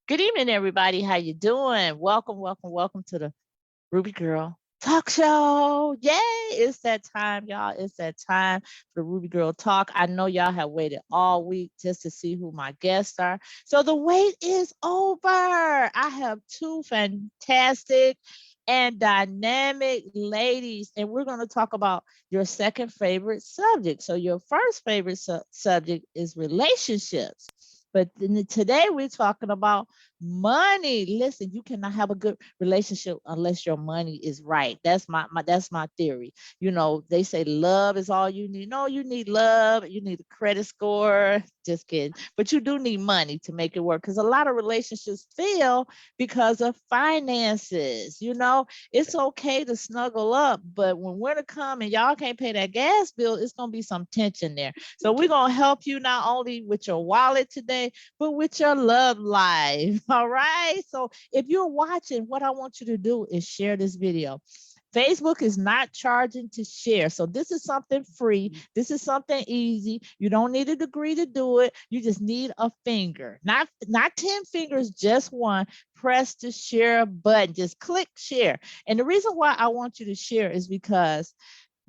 Good evening, everybody. How you doing? Welcome, welcome, welcome to the Ruby Girl Talk Show. Yay! It's that time, y'all. It's that time for Ruby Girl Talk. I know y'all have waited all week just to see who my guests are. So the wait is over. I have two fantastic and dynamic ladies, and we're going to talk about your second favorite subject. So your first favorite subject is relationships. But today we're talking about money. Listen, you cannot have a good relationship unless your money is right. That's my theory. You know, they say love is all you need. No, you need love. You need a credit score. Just kidding. But you do need money to make it work, because a lot of relationships fail because of finances. You know, it's okay to snuggle up, but when winter come and y'all can't pay that gas bill, it's gonna be some tension there. So we're gonna help you not only with your wallet today, but with your love life. All right. So if you're watching, what I want you to do is share this video. Facebook is not charging to share. So this is something free. This is something easy. You don't need a degree to do it. You just need a finger, not 10 fingers, just one. Press the share button. Just click share. And the reason why I want you to share is because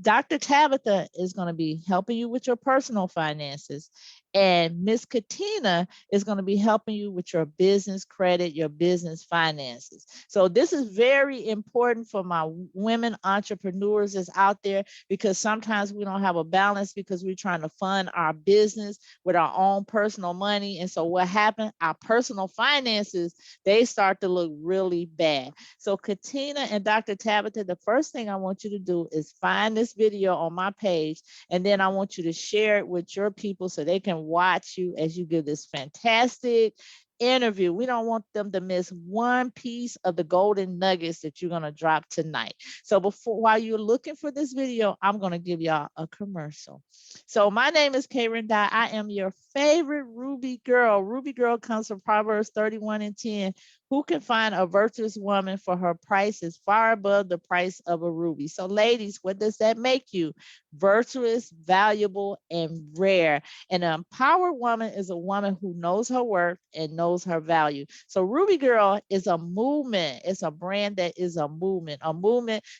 Dr. Tabatha is going to be helping you with your personal finances, and Miss Katina is going to be helping you with your business credit, your business finances. So this is very important for my women entrepreneurs that's out there, because sometimes we don't have a balance because we're trying to fund our business with our own personal money. And so what happened? Our personal finances, they start to look really bad. So Katina and Dr. Tabatha, the first thing I want you to do is find this video on my page, and then I want you to share it with your people so they can watch you as you give this fantastic interview. We don't want them to miss one piece of the golden nuggets that you're going to drop tonight. So while you're looking for this video, I'm going to give y'all a commercial. So my name is Karen Dye. I am your favorite Ruby Girl. Ruby Girl comes from Proverbs 31:10. Who can find a virtuous woman, for her price is far above the price of a ruby? So ladies, what does that make you? Virtuous, valuable, and rare. An empowered woman is a woman who knows her worth and knows her value. So Ruby Girl is a movement. It's a brand that is a movement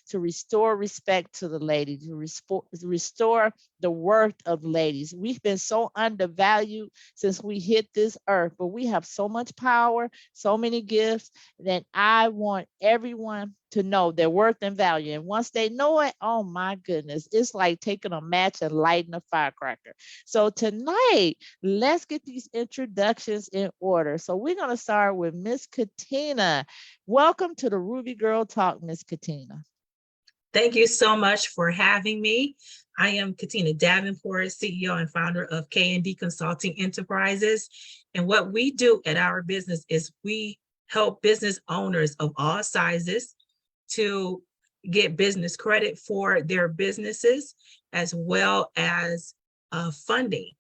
to restore respect to the lady, to restore the worth of ladies. We've been so undervalued since we hit this earth, but we have so much power, so many gifts, that I want everyone to know their worth and value. And once they know it, oh my goodness, it's like taking a match and lighting a firecracker. So tonight, let's get these introductions in order. So we're going to start with Miss Katina. Welcome to the Ruby Girl Talk, Miss Katina. Thank you so much for having me. I am Katina Davenport, CEO and founder of K&D Consulting Enterprises. And what we do at our business is we help business owners of all sizes to get business credit for their businesses, as well as funding.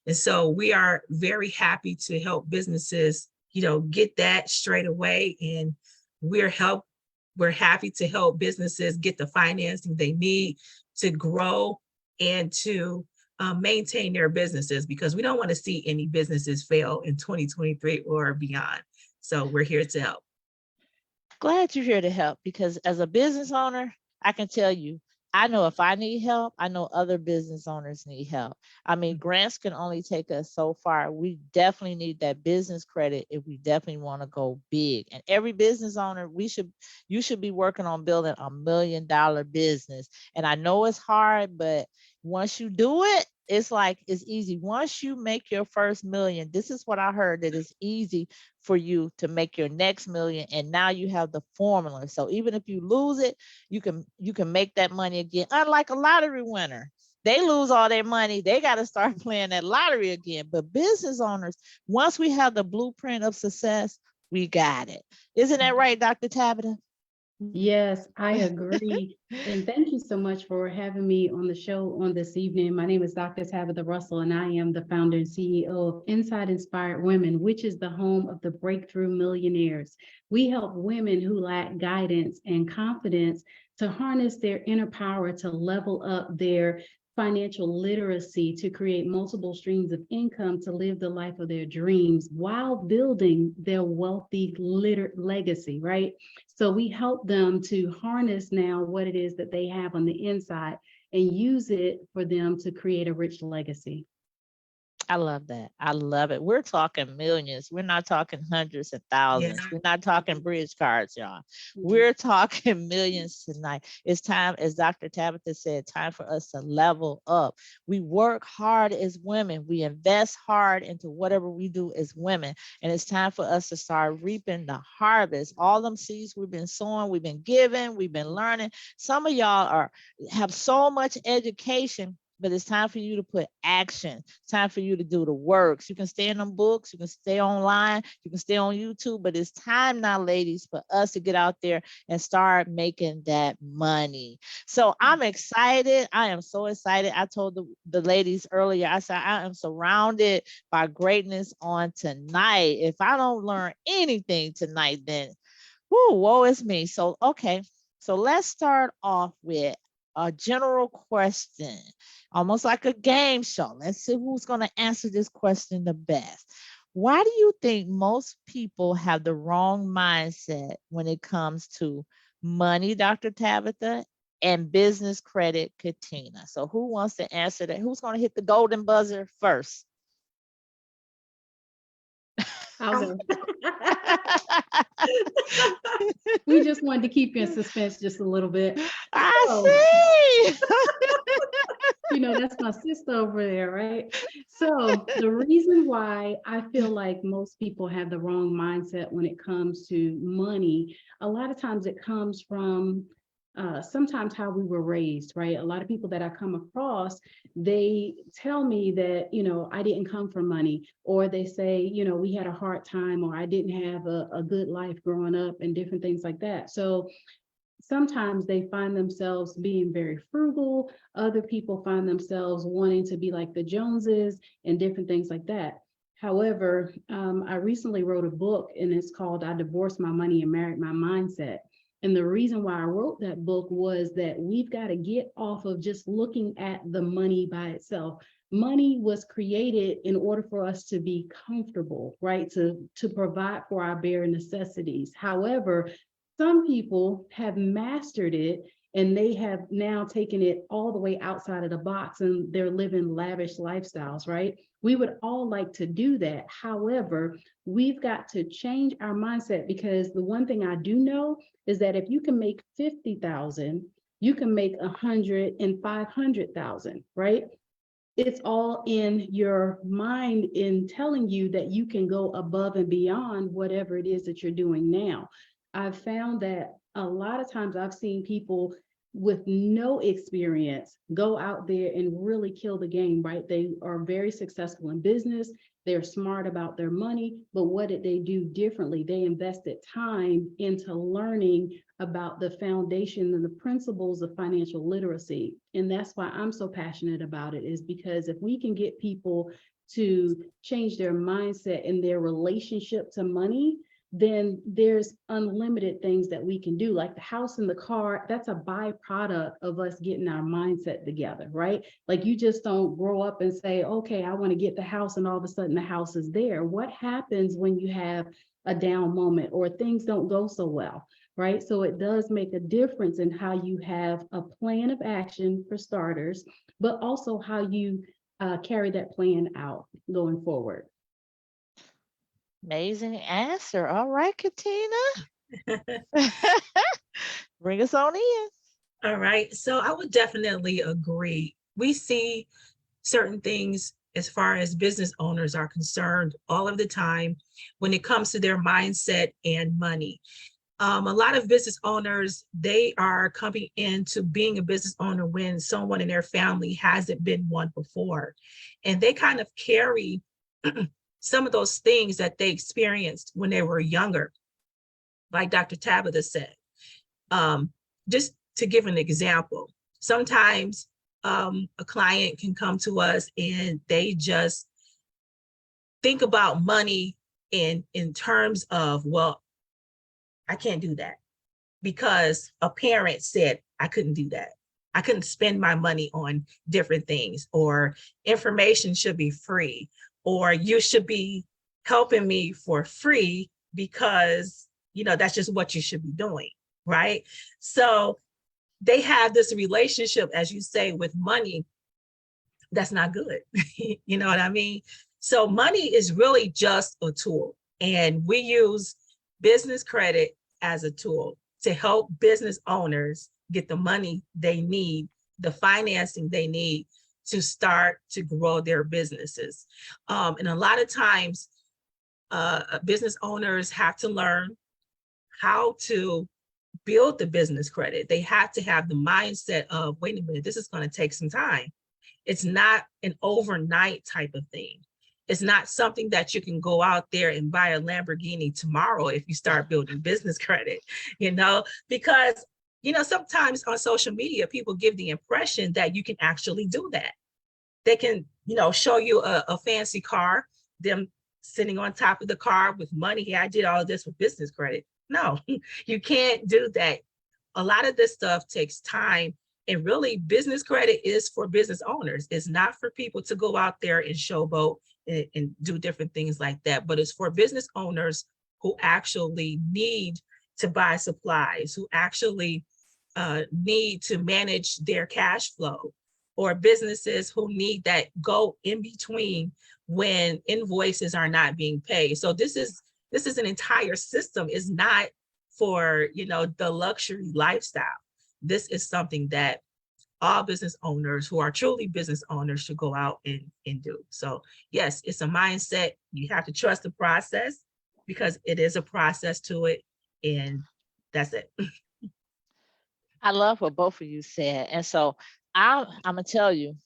And so we are very happy to help businesses, get that straight away. And we're happy to help businesses get the financing they need to grow and to maintain their businesses, because we don't want to see any businesses fail in 2023 or beyond. So we're here to help. Glad you're here to help, because as a business owner, I can tell you, I know if I need help, I know other business owners need help. I mean, grants can only take us so far. We definitely need that business credit if we definitely want to go big. And every business owner, you should be working on building $1 million business. And I know it's hard, but once you do it, it's easy. Once you make your first million, this is what I heard, that it's easy for you to make your next million. And now you have the formula. So even if you lose it, you can make that money again. Unlike a lottery winner, they lose all their money. They got to start playing that lottery again. But business owners, once we have the blueprint of success, we got it. Isn't that right, Dr. Tabatha? Yes, I agree. And thank you so much for having me on the show on this evening. My name is Dr. Tabatha Russell, and I am the founder and CEO of Inside Inspired Women, which is the home of the Breakthrough Millionaires. We help women who lack guidance and confidence to harness their inner power to level up their financial literacy to create multiple streams of income to live the life of their dreams while building their wealthy legacy, right? So we help them to harness now what it is that they have on the inside and use it for them to create a rich legacy. I love that. I love it. We're talking millions. We're not talking hundreds and thousands. Yeah. We're not talking bridge cards, y'all. Mhm. We're talking millions tonight. It's time, as Dr. Tabatha said, time for us to level up. We work hard as women. We invest hard into whatever we do as women. And it's time for us to start reaping the harvest. All them seeds we've been sowing, we've been giving, we've been learning. Some of y'all have so much education, but it's time for you to put action. It's time for you to do the works. You can stay in them books, you can stay online, you can stay on YouTube, but it's time now, ladies, for us to get out there and start making that money. So I'm excited. I am so excited. I told the ladies earlier, I said, I am surrounded by greatness on tonight. If I don't learn anything tonight, then woe is me. So, okay. So let's start off with a general question, almost like a game show. Let's see who's going to answer this question the best. Why do you think most people have the wrong mindset when it comes to money, Dr. Tabatha, and business credit, Katina? So who wants to answer that? Who's going to hit the golden buzzer first? I'll go. We just wanted to keep you in suspense just a little bit. I see. You know, that's my sister over there, right? So the reason why I feel like most people have the wrong mindset when it comes to money, a lot of times it comes from sometimes how we were raised, right? A lot of people that I come across, they tell me that, you know, I didn't come from money, or they say, you know, we had a hard time, or I didn't have a good life growing up, and different things like that. So sometimes they find themselves being very frugal. Other people find themselves wanting to be like the Joneses and different things like that. However, I recently wrote a book, and it's called I Divorced My Money and Married My Mindset. And the reason why I wrote that book was that we've got to get off of just looking at the money by itself. Money was created in order for us to be comfortable, right? To provide for our bare necessities. However, some people have mastered it, and they have now taken it all the way outside of the box, and they're living lavish lifestyles, right? We would all like to do that. However, we've got to change our mindset, because the one thing I do know is that if you can make 50,000, you can make 100 and 500,000, right? It's all in your mind in telling you that you can go above and beyond whatever it is that you're doing now. I've found that a lot of times I've seen people with no experience go out there and really kill the game, right? They are very successful in business. They're smart about their money, but what did they do differently? They invested time into learning about the foundation and the principles of financial literacy. And that's why I'm so passionate about it, is because if we can get people to change their mindset and their relationship to money, then there's unlimited things that we can do. Like the house and the car, that's a byproduct of us getting our mindset together, right? Like you just don't grow up and say, okay, I want to get the house, and all of a sudden the house is there. What happens when you have a down moment or things don't go so well, right? So it does make a difference in how you have a plan of action for starters, but also how you carry that plan out going forward. Amazing answer. All right, Katina. Bring us on in. All right. So I would definitely agree. We see certain things as far as business owners are concerned all of the time when it comes to their mindset and money. A lot of business owners, they are coming into being a business owner when someone in their family hasn't been one before. And they kind of carry some of those things that they experienced when they were younger, like Dr. Tabatha said. Just to give an example, sometimes a client can come to us and they just think about money in terms of, well, I can't do that because a parent said I couldn't do that. I couldn't spend my money on different things, or information should be free, or you should be helping me for free because, you know, that's just what you should be doing, right? So they have this relationship, as you say, with money that's not good. You know what I mean? So money is really just a tool, and we use business credit as a tool to help business owners get the money they need, the financing they need to start to grow their businesses. And a lot of times, business owners have to learn how to build the business credit. They have to have the mindset of, wait a minute, this is going to take some time. It's not an overnight type of thing. It's not something that you can go out there and buy a Lamborghini tomorrow if you start building business credit, you know, because, you know, sometimes on social media, people give the impression that you can actually do that. They can, you know, show you a fancy car, them sitting on top of the car with money. Yeah, I did all of this with business credit. No, you can't do that. A lot of this stuff takes time. And really, business credit is for business owners. It's not for people to go out there and showboat and do different things like that. But it's for business owners who actually need to buy supplies, who actually need to manage their cash flow, or businesses who need that go in between when invoices are not being paid. So this is an entire system. It's not for, you know, the luxury lifestyle. This is something that all business owners who are truly business owners should go out and do. So yes, it's a mindset. You have to trust the process, because it is a process to it. And that's it. I love what both of you said. And so I'm gonna tell you,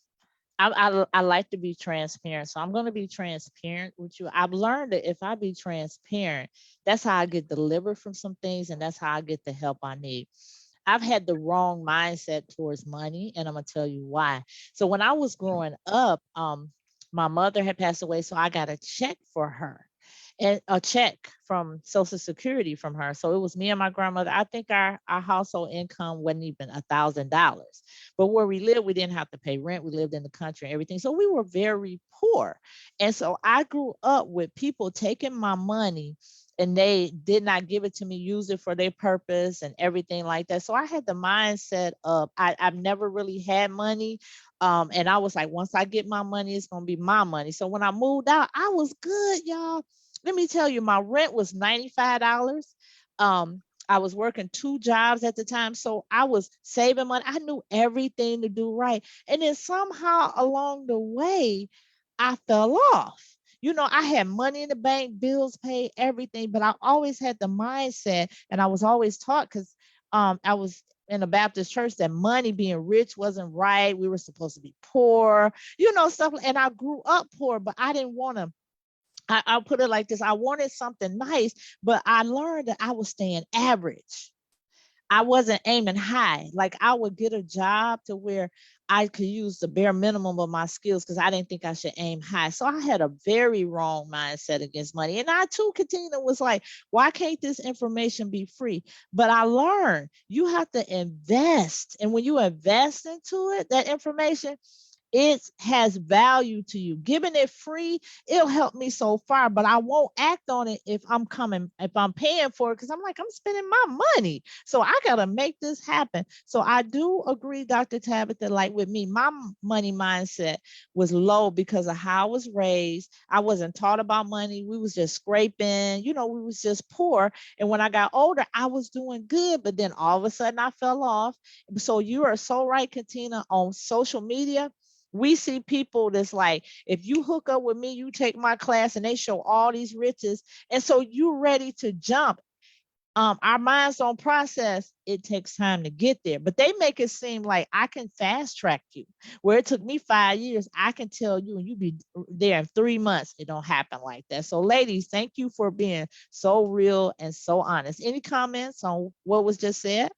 I like to be transparent. So I'm gonna be transparent with you. I've learned that if I be transparent, that's how I get delivered from some things, and that's how I get the help I need. I've had the wrong mindset towards money, and I'm gonna tell you why. So when I was growing up, my mother had passed away, so I got a check for her, and a check from Social Security from her. So it was me and my grandmother. I think our household income wasn't even $1,000, but where we lived, we didn't have to pay rent. We lived in the country and everything, so we were very poor. And so I grew up with people taking my money, and they did not give it to me, use it for their purpose and everything like that. So I had the mindset of I've never really had money. And I was like, once I get my money, it's going to be my money. So when I moved out, I was good, y'all. Let me tell you, my rent was $95. I was working 2 jobs at the time. So I was saving money. I knew everything to do right. And then somehow along the way, I fell off. You know, I had money in the bank, bills paid, everything, but I always had the mindset, and I was always taught, because I was in a Baptist church, that money, being rich, wasn't right. We were supposed to be poor, you know, stuff. And I grew up poor, but I didn't want to. I'll put it like this. I wanted something nice, but I learned that I was staying average. I wasn't aiming high. Like, I would get a job to where I could use the bare minimum of my skills, because I didn't think I should aim high. So I had a very wrong mindset against money. And I too, Katina, was like, why can't this information be free? But I learned you have to invest. And when you invest into it, that information, it has value to you. Giving it free, it'll help me so far, but I won't act on it if I'm paying for it, because I'm like, I'm spending my money. So I got to make this happen. So I do agree, Dr. Tabatha, like with me, my money mindset was low because of how I was raised. I wasn't taught about money. We was just scraping, you know, we was just poor. And when I got older, I was doing good, but then all of a sudden I fell off. So you are so right, Katina. On social media, we see people that's like, if you hook up with me, you take my class, and they show all these riches. And so you're ready to jump. Our minds don't process. It takes time to get there, but they make it seem like I can fast track you. Where it took me 5 years, I can tell you, and you be there in 3 months. It don't happen like that. So ladies, thank you for being so real and so honest. Any comments on what was just said?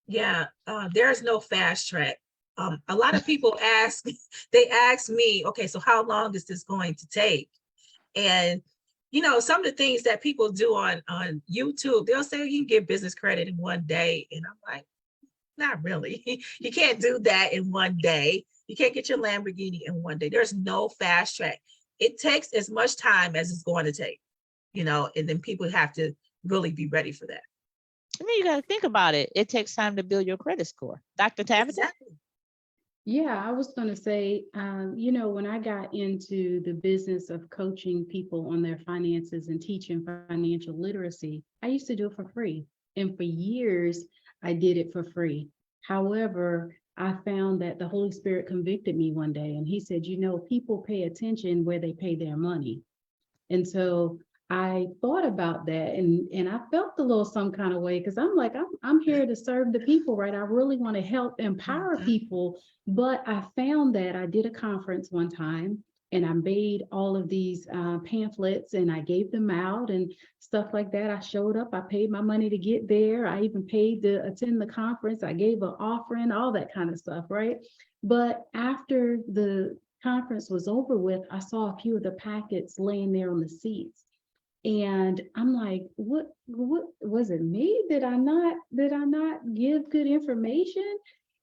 Yeah, there's no fast track. A lot of people ask, they ask me, okay, so how long is this going to take? And, you know, some of the things that people do on YouTube, they'll say you can get business credit in 1 day. And I'm like, not really. You can't do that in one day. You can't get your Lamborghini in one day. There's no fast track. It takes as much time as it's going to take, and then people have to really be ready for that. I mean, you got to think about it. It takes time to build your credit score. Dr. Tabatha? Exactly. Yeah, I was going to say, when I got into the business of coaching people on their finances and teaching financial literacy, I used to do it for free. And for years, I did it for free. However, I found that the Holy Spirit convicted me one day and he said, people pay attention where they pay their money. And so I thought about that and I felt a little some kind of way because I'm like, I'm here to serve the people, right? I really want to help empower people. But I found that I did a conference one time and I made all of these pamphlets and I gave them out and stuff like that. I showed up, I paid my money to get there. I even paid to attend the conference. I gave an offering, all that kind of stuff, right? But after the conference was over with, I saw a few of the packets laying there on the seats. And I'm like, what was it me? Did I not give good information?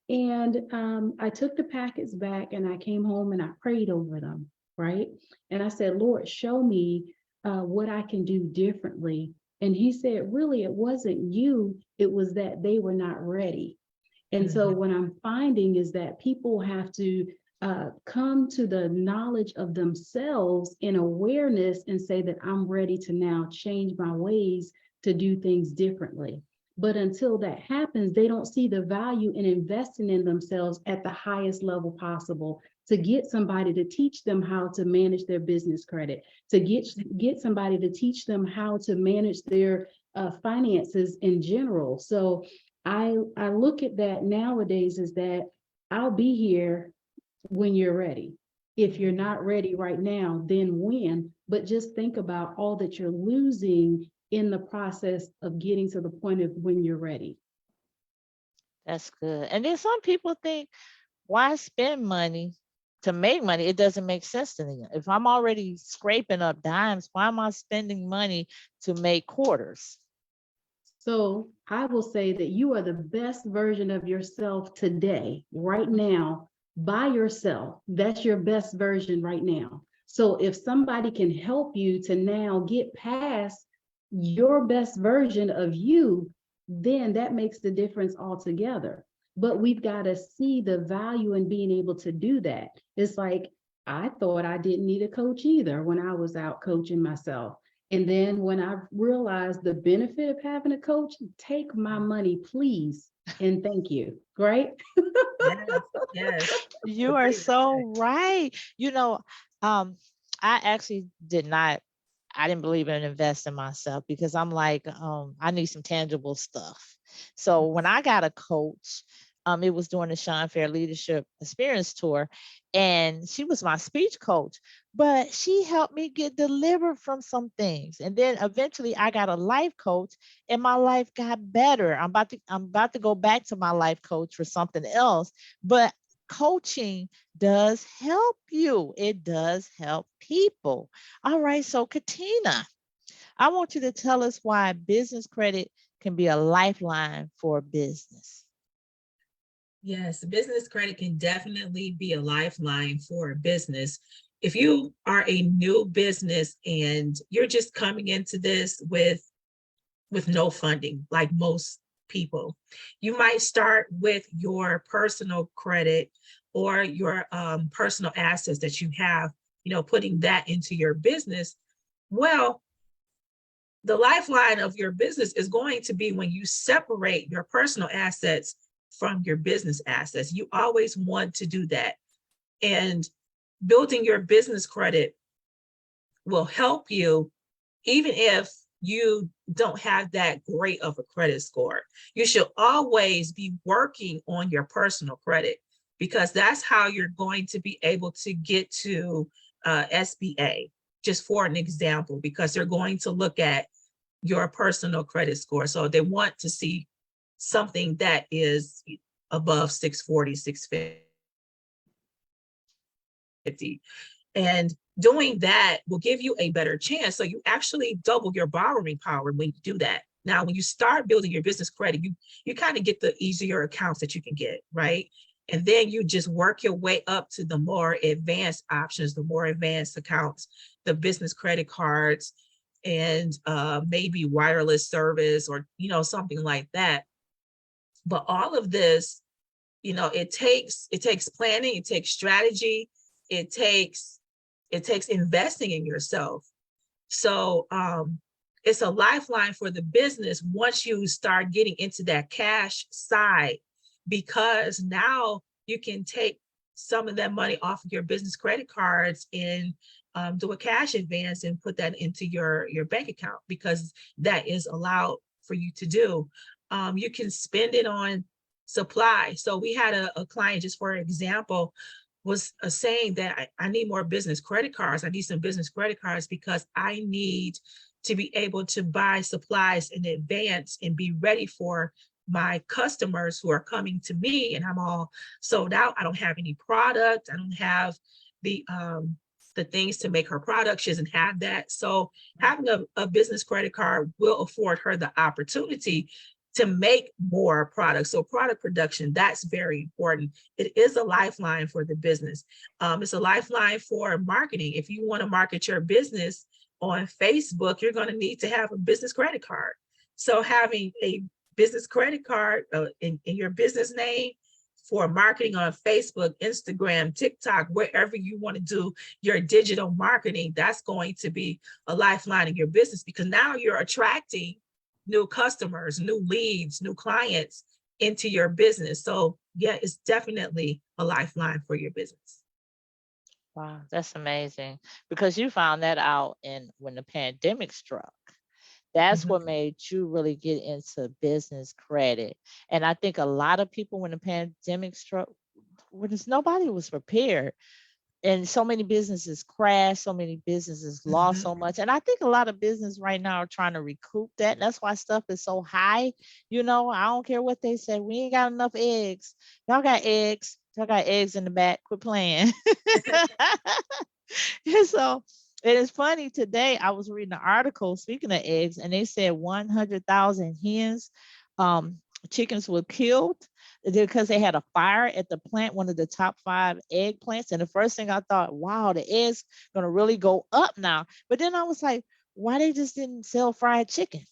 And I took the packets back and I came home and I prayed over them, right? And I said, Lord, show me what I can do differently. And he said, really, it wasn't you, it was that they were not ready. And so what I'm finding is that people have to come to the knowledge of themselves in awareness and say that I'm ready to now change my ways to do things differently. But until that happens, they don't see the value in investing in themselves at the highest level possible, to get somebody to teach them how to manage their business credit, to get somebody to teach them how to manage their finances in general. So I look at that nowadays is that I'll be here when you're ready. If you're not ready right now, then when? But just think about all that you're losing in the process of getting to the point of when you're ready. That's good. And then some people think, why spend money to make money? It doesn't make sense to me. If I'm already scraping up dimes, why am I spending money to make quarters? So I will say that you are the best version of yourself today, right now, by yourself. That's your best version right now. So if somebody can help you to now get past your best version of you, then that makes the difference altogether. But we've got to see the value in being able to do that. It's like, I thought I didn't need a coach either when I was out coaching myself. And then when I realized the benefit of having a coach, take my money, please, and thank you. Right? Yes, yes. You are so right. I actually I didn't believe in investing myself because I'm like, I need some tangible stuff. So when I got a coach, it was during the Sean Fair Leadership Experience Tour, and she was my speech coach, but she helped me get delivered from some things. And then eventually I got a life coach and my life got better. I'm about to go back to my life coach for something else, but coaching does help you. It does help people. All right, so Katina, I want you to tell us why business credit can be a lifeline for business. Yes, business credit can definitely be a lifeline for a business. If you are a new business and you're just coming into this with no funding, like most people, you might start with your personal credit or your personal assets that you have, putting that into your business. Well, the lifeline of your business is going to be when you separate your personal assets from your business assets. You always want to do that. And building your business credit will help you, even if you don't have that great of a credit score. You should always be working on your personal credit, because that's how you're going to be able to get to SBA, just for an example, because they're going to look at your personal credit score. So they want to see something that is above 640, 650. And doing that will give you a better chance. So you actually double your borrowing power when you do that. Now, when you start building your business credit, you kind of get the easier accounts that you can get, right? And then you just work your way up to the more advanced options, the more advanced accounts, the business credit cards, and maybe wireless service, or, you know, something like that. But all of this, you know, it takes planning, it takes strategy, it takes investing in yourself. So it's a lifeline for the business once you start getting into that cash side, because now you can take some of that money off of your business credit cards and do a cash advance and put that into your bank account, because that is allowed for you to do. You can spend it on supply. So we had a client, just for example, was saying that I need more business credit cards. I need some business credit cards because I need to be able to buy supplies in advance and be ready for my customers who are coming to me, and I'm all sold out. I don't have any product. I don't have the things to make her product. She doesn't have that. So having a business credit card will afford her the opportunity to make more products. So product production, that's very important. It is a lifeline for the business. It's a lifeline for marketing. If you want to market your business on Facebook, you're going to need to have a business credit card. So having a business credit card in your business name for marketing on Facebook, Instagram, TikTok, wherever you want to do your digital marketing, that's going to be a lifeline in your business, because now you're attracting new customers, new leads, new clients into your business. So yeah, it's definitely a lifeline for your business. Wow, that's amazing, because you found that out when the pandemic struck. That's what made you really get into business credit. And I think a lot of people, when the pandemic struck, nobody was prepared. And so many businesses crashed, so many businesses lost so much. And I think a lot of business right now are trying to recoup that. And that's why stuff is so high. You know, I don't care what they say. We ain't got enough eggs. Y'all got eggs. Y'all got eggs in the back. Quit playing. And so it is funny. Today I was reading an article, speaking of eggs, and they said 100,000 hens, chickens were killed because they had a fire at the plant, one of the top 5 egg plants. And the first thing I thought, wow, the eggs gonna really go up now. But then I was like, why they just didn't sell fried chicken?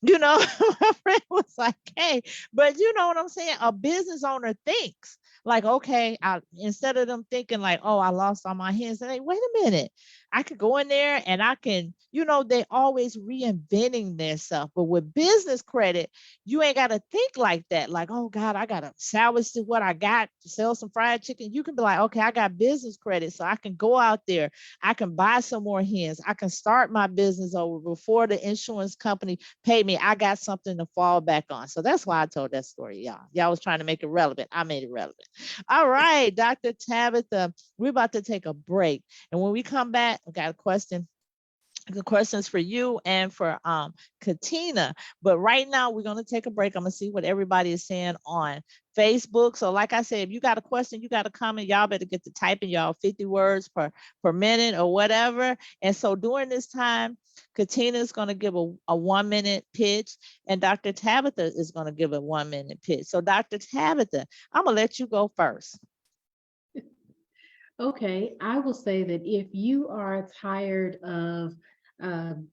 You know, my friend was like, hey, but you know what I'm saying? A business owner thinks like, okay, instead of them thinking like, oh, I lost all my hens, and they wait a minute, I could go in there and I can, you know, they always reinventing themselves. But with business credit, you ain't got to think like that. Like, oh God, I got to salvage what I got to sell some fried chicken. You can be like, okay, I got business credit, so I can go out there, I can buy some more hens, I can start my business over before the insurance company pay me. I got something to fall back on. So that's why I told that story, y'all. Y'all was trying to make it relevant. I made it relevant. All right, Dr. Tabatha, we're about to take a break. And when we come back, I got a question. The questions for you and for Katina. But right now we're going to take a break. I'm going to see what everybody is saying on Facebook. So like I said, if you got a question, you got a comment, y'all better get to typing, y'all, 50 words per minute or whatever. And so during this time, Katina is going to give a 1-minute pitch, and Dr. Tabatha is going to give a 1-minute pitch. So Dr. Tabatha, I'm going to let you go first. Okay, I will say that if you are tired of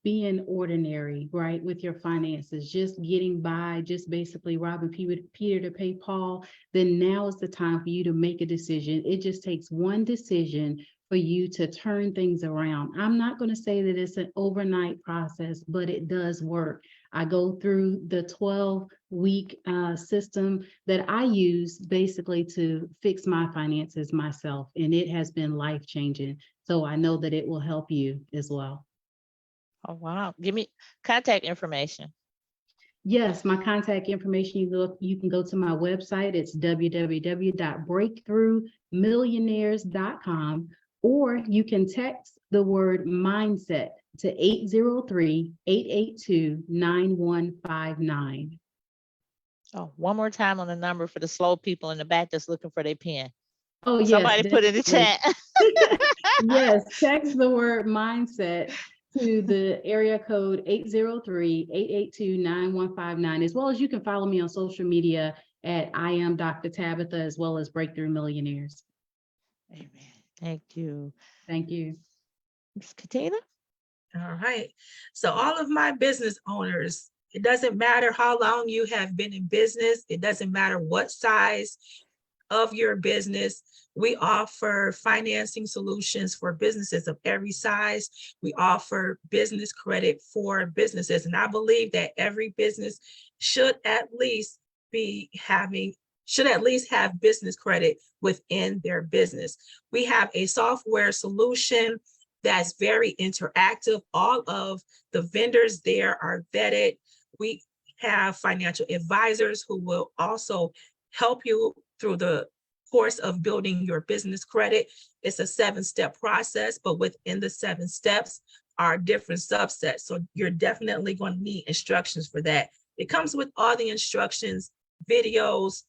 being ordinary, right, with your finances, just getting by, just basically robbing Peter to pay Paul, then now is the time for you to make a decision. It just takes one decision for you to turn things around. I'm not going to say that it's an overnight process, but it does work. I go through the 12-week system that I use basically to fix my finances myself, and it has been life-changing. So I know that it will help you as well. Oh, wow. Give me contact information. Yes, my contact information, you can go to my website. It's www.breakthroughmillionaires.com, or you can text the word mindset to 803-882-9159. Oh, one more time on the number for the slow people in the back that's looking for their pen. Oh, yes. Somebody put in the chat. Yes, text the word mindset to the area code 803-882-9159, as well as you can follow me on social media at I am Dr. Tabatha, as well as Breakthrough Millionaires. Amen. Thank you. Thank you. Ms. Katina? All right. So all of my business owners, it doesn't matter how long you have been in business. It doesn't matter what size of your business. We offer financing solutions for businesses of every size. We offer business credit for businesses. And I believe that every business should at least have business credit within their business. We have a software solution that's very interactive. All of the vendors there are vetted. We have financial advisors who will also help you through the course of building your business credit. It's a 7-step process, but within the 7 steps are different subsets. So you're definitely going to need instructions for that. It comes with all the instructions, videos.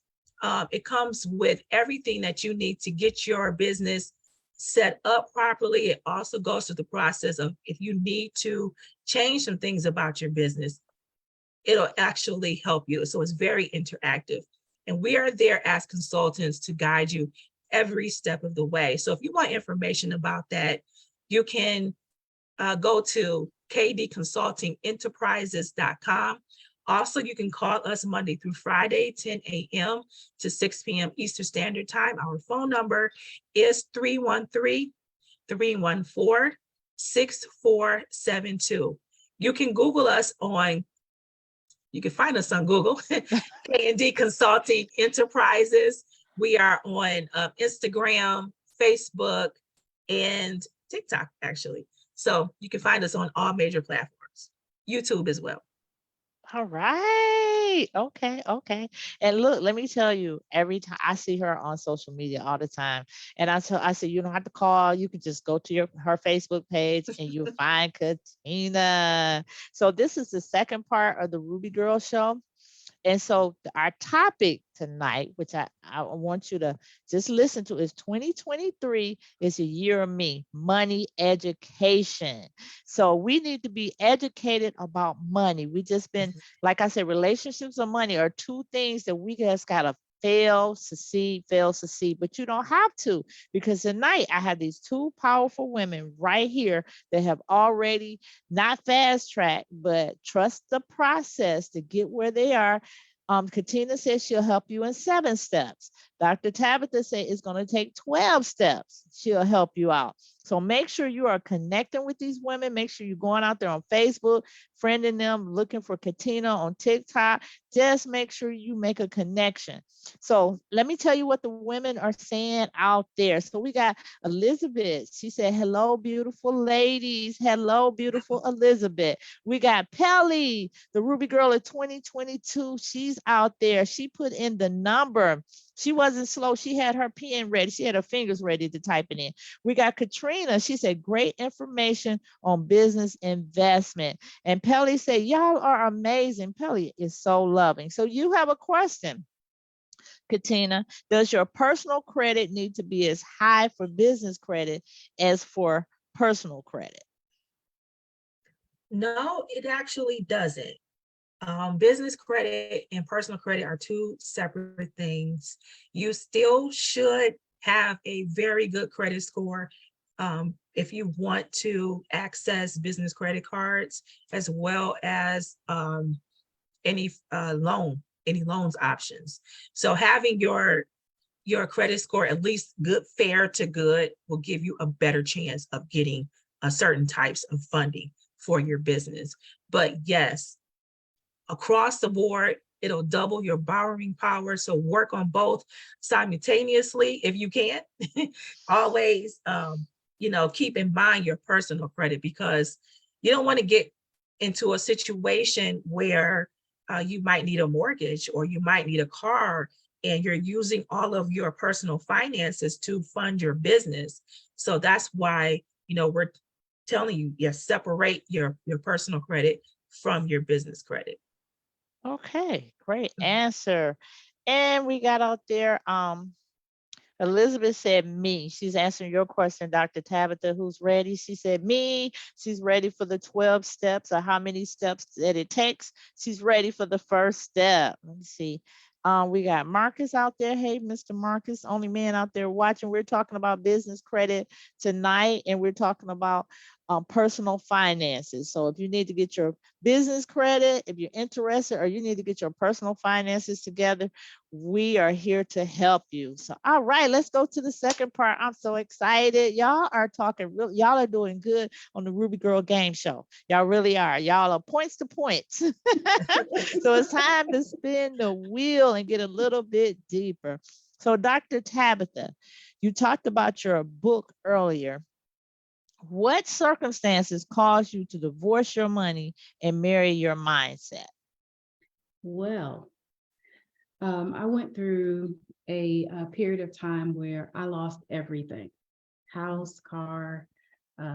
It comes with everything that you need to get your business set up properly. It also goes through the process of if you need to change some things about your business, it'll actually help you. So it's very interactive. And we are there as consultants to guide you every step of the way. So if you want information about that, you can go to kdconsultingenterprises.com. Also, you can call us Monday through Friday, 10 a.m. to 6 p.m. Eastern Standard Time. Our phone number is 313-314-6472. You can Google us you can find us on Google, K&D Consulting Enterprises. We are on Instagram, Facebook, and TikTok, actually. So you can find us on all major platforms, YouTube as well. All right. Okay. And look, let me tell you, every time I see her on social media all the time, and I say, you don't have to call. You can just go to her Facebook page and you'll find Katina. So this is the second part of the Ruby Girl Show. And so our topic tonight, which I want you to just listen to, is 2023 is a year of me, money education. So we need to be educated about money. We just been, like I said, relationships and money are two things that we just got to fail, succeed, but you don't have to, because tonight I have these two powerful women right here that have already not fast track, but trust the process to get where they are. Katina says she'll help you in 7 steps. Dr. Tabatha said it's going to take 12 steps. She'll help you out. So make sure you are connecting with these women. Make sure you're going out there on Facebook, friending them, looking for Katina on TikTok. Just make sure you make a connection. So let me tell you what the women are saying out there. So we got Elizabeth. She said, hello, beautiful ladies. Hello, beautiful Elizabeth. We got Pelly, the Ruby Girl of 2022. She's out there. She put in the number. She wasn't slow. She had her pen ready. She had her fingers ready to type it in. We got Katrina. She said, great information on business investment. And Pelly said, y'all are amazing. Pelly is so loving. So you have a question, Katina. Does your personal credit need to be as high for business credit as for personal credit? No, it actually doesn't. Business credit and personal credit are two separate things. You still should have a very good credit score if you want to access business credit cards, as well as any loans options. So having your credit score at least good, fair to good, will give you a better chance of getting certain types of funding for your business. But yes, across the board, it'll double your borrowing power. So work on both simultaneously if you can. Always, keep in mind your personal credit, because you don't want to get into a situation where you might need a mortgage or you might need a car, and you're using all of your personal finances to fund your business. So that's why, we're telling you, yes, separate your personal credit from your business credit. Okay, great answer. And we got out there, Elizabeth said me. She's answering your question, Dr. Tabatha. Who's ready? She said me. She's ready for the 12 steps, or how many steps that it takes. She's ready for the first step. Let me see. We got Marcus out there. Hey, Mr. Marcus, only man out there watching. We're talking about business credit tonight, and we're talking about personal finances. So if you need to get your business credit, if you're interested, or you need to get your personal finances together, we are here to help you. So, all right, let's go to the second part. I'm so excited. Y'all are talking real, y'all are doing good on the Ruby Girl Game Show. Y'all really are. Y'all are points to points. So it's time to spin the wheel and get a little bit deeper. So, Dr. Tabatha, you talked about your book earlier. What circumstances caused you to divorce your money and marry your mindset? Well, I went through a period of time where I lost everything: house, car,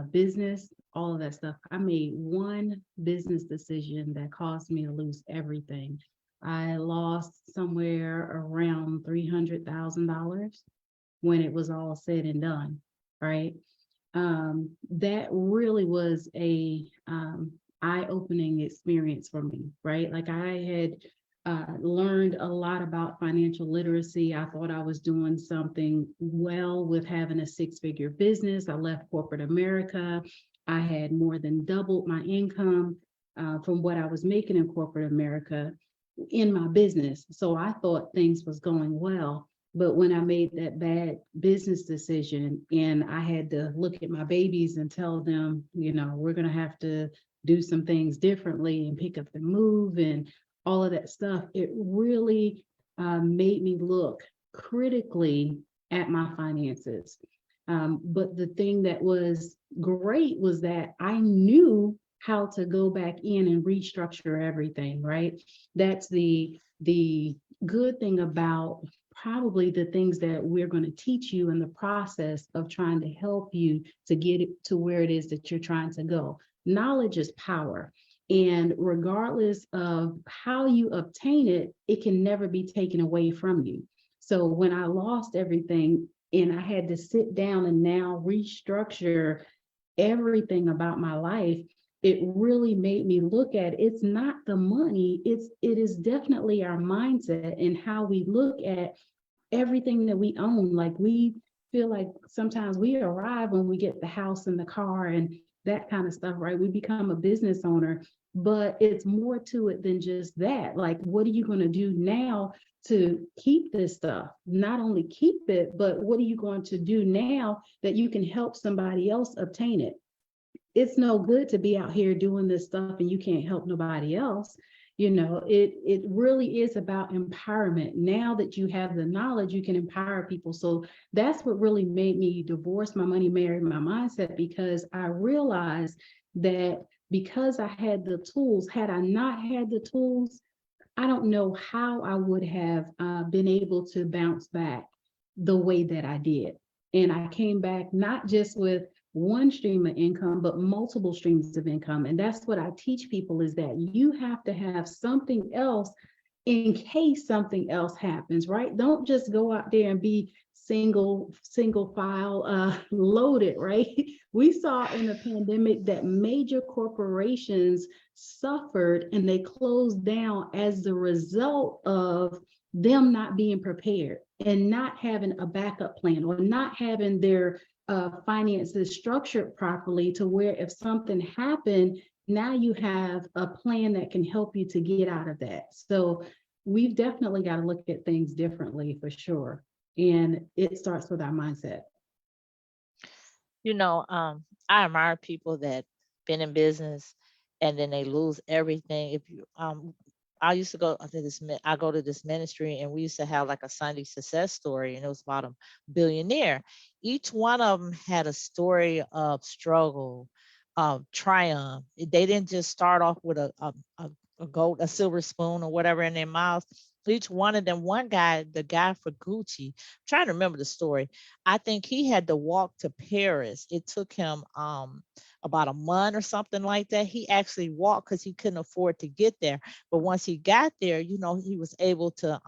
business, all of that stuff. I made one business decision that caused me to lose everything. I lost somewhere around $300,000 when it was all said and done, right? That really was a eye-opening experience for me, right? Like, I had learned a lot about financial literacy. I thought I was doing something well with having a six-figure business. I left corporate America. I had more than doubled my income from what I was making in corporate America in my business. So I thought things was going well. But when I made that bad business decision and I had to look at my babies and tell them, we're going to have to do some things differently and pick up and move and all of that stuff, it really made me look critically at my finances. But the thing that was great was that I knew how to go back in and restructure everything, right? That's the good thing about probably the things that we're going to teach you in the process of trying to help you to get it to where it is that you're trying to go. Knowledge is power. And regardless of how you obtain it, it can never be taken away from you. So when I lost everything and I had to sit down and now restructure everything about my life, it really made me look at, it's not the money, it is definitely our mindset and how we look at everything that we own. Like, we feel like sometimes we arrive when we get the house and the car and that kind of stuff, right? We become a business owner, but it's more to it than just that. Like, what are you going to do now to keep this stuff? Not only keep it, but what are you going to do now that you can help somebody else obtain it? It's no good to be out here doing this stuff and you can't help nobody else. It really is about empowerment. Now that you have the knowledge, you can empower people. So that's what really made me divorce my money, marry my mindset, because I realized that because I had the tools, had I not had the tools, I don't know how I would have been able to bounce back the way that I did. And I came back not just with one stream of income, but multiple streams of income. And that's what I teach people, is that you have to have something else in case something else happens, right? Don't just go out there and be single file loaded, right? We saw in the pandemic that major corporations suffered and they closed down as the result of them not being prepared and not having a backup plan, or not having their finances structured properly, to where if something happened, now you have a plan that can help you to get out of that. So we've definitely got to look at things differently, for sure. And it starts with our mindset. I admire people that been in business and then they lose everything. If you I used to go to I go to this ministry, and we used to have like a Sunday success story, and it was about a billionaire. Each one of them had a story of struggle, of triumph. They didn't just start off with a silver spoon or whatever in their mouth. Each one of them, one guy, the guy for Gucci, I'm trying to remember the story. I think he had to walk to Paris. It took him about a month or something like that. He actually walked because he couldn't afford to get there. But once he got there, he was able to